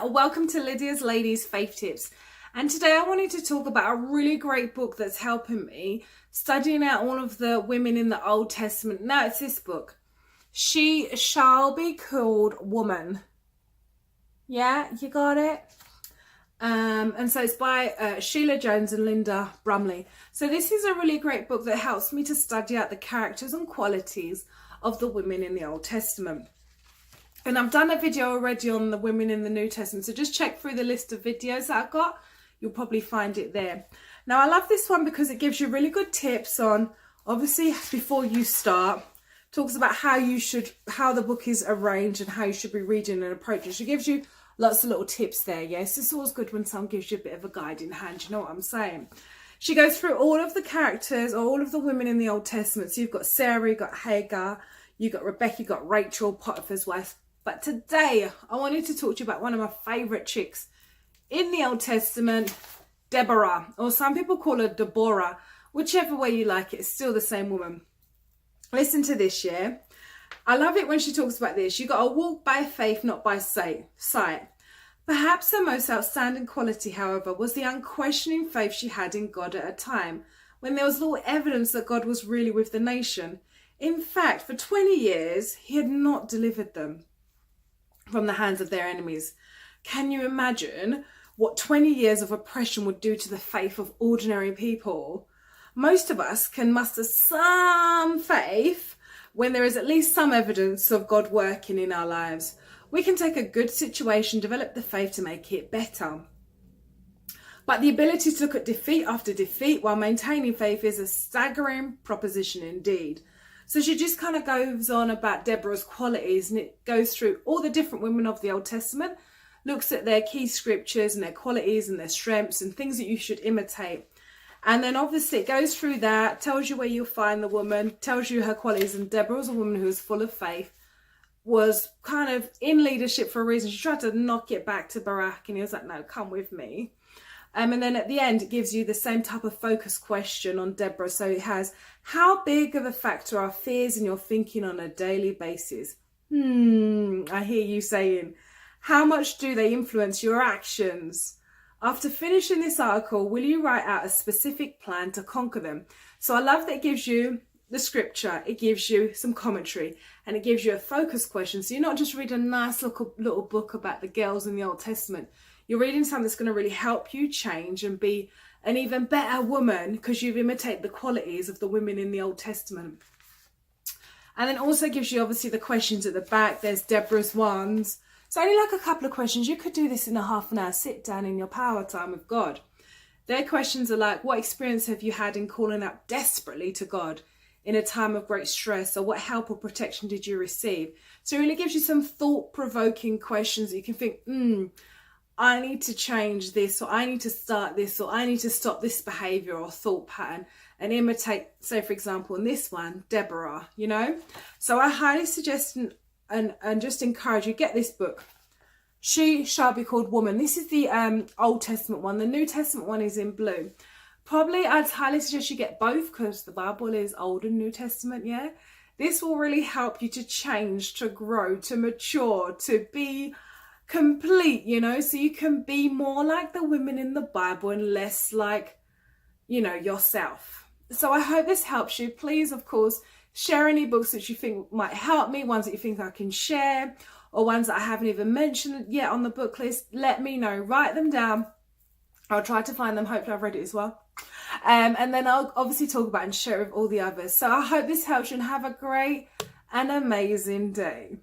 welcome to Lydias Ladies Faith Tips. And today I wanted to talk about a really great book that's helping me studying out all of the women in the Old Testament. Now it's this book, She Shall Be Called Woman. Yeah, you got it? And so it's by Sheila Jones and Linda Brumley. So this is a really great book that helps me to study out the characters and qualities of the women in the Old Testament. And I've done a video already on the women in the New Testament. So just check through the list of videos that I've got. You'll probably find it there. Now, I love this one because it gives you really good tips on, obviously, before you start. Talks about how the book is arranged and how you should be reading and approaching. She gives you lots of little tips there. Yes, it's always good when someone gives you a bit of a guiding hand. You know what I'm saying? She goes through all of the characters, all of the women in the Old Testament. So you've got Sarah, you've got Hagar, you've got Rebecca, you've got Rachel, Potiphar's wife. But today, I wanted to talk to you about one of my favourite chicks in the Old Testament, Deborah. Or some people call her Deborah. Whichever way you like it, it's still the same woman. Listen to this, yeah? I love it when she talks about this. You got to walk by faith, not by sight. Perhaps her most outstanding quality, however, was the unquestioning faith she had in God at a time when there was little evidence that God was really with the nation. In fact, for 20 years, he had not delivered them from the hands of their enemies. Can you imagine what 20 years of oppression would do to the faith of ordinary people? Most of us can muster some faith when there is at least some evidence of God working in our lives. We can take a good situation, develop the faith to make it better. But the ability to look at defeat after defeat while maintaining faith is a staggering proposition indeed. So she just kind of goes on about Deborah's qualities, and it goes through all the different women of the Old Testament, looks at their key scriptures and their qualities and their strengths and things that you should imitate. And then obviously it goes through that, tells you where you'll find the woman, tells you her qualities. And Deborah was a woman who was full of faith, was kind of in leadership for a reason. She tried to knock it back to Barak, and he was like, no, come with me. And then at the end, it gives you the same type of focus question on Deborah. So it has, how big of a factor are fears in your thinking on a daily basis? I hear you saying, how much do they influence your actions? After finishing this article, will you write out a specific plan to conquer them? So I love that it gives you the scripture, it gives you some commentary, and it gives you a focus question. So you're not just reading a nice little book about the girls in the Old Testament. You're reading something that's going to really help you change and be an even better woman because you've imitated the qualities of the women in the Old Testament. And then also gives you obviously the questions at the back. There's Deborah's ones. So only like a couple of questions. You could do this in a half an hour sit down in your power time with God. Their questions are like, what experience have you had in calling out desperately to God in a time of great stress? Or what help or protection did you receive? So it really gives you some thought-provoking questions that you can think, I need to change this, or I need to start this, or I need to stop this behavior or thought pattern and imitate, say, for example, in this one, Deborah, you know? So I highly suggest and just encourage you, get this book. She Shall Be Called Woman. This is the Old Testament one. The New Testament one is in blue. Probably I'd highly suggest you get both because the Bible is Old and New Testament, yeah? This will really help you to change, to grow, to mature, to be complete, you know, so you can be more like the women in the Bible and less like, you know, yourself. So I hope this helps you. Please, of course, share any books that you think might help me, ones that you think I can share, or ones that I haven't even mentioned yet on the book list. Let me know. Write them down. I'll try to find them. Hopefully I've read it as well. And then I'll obviously talk about and share with all the others. So I hope this helps you and have a great and amazing day.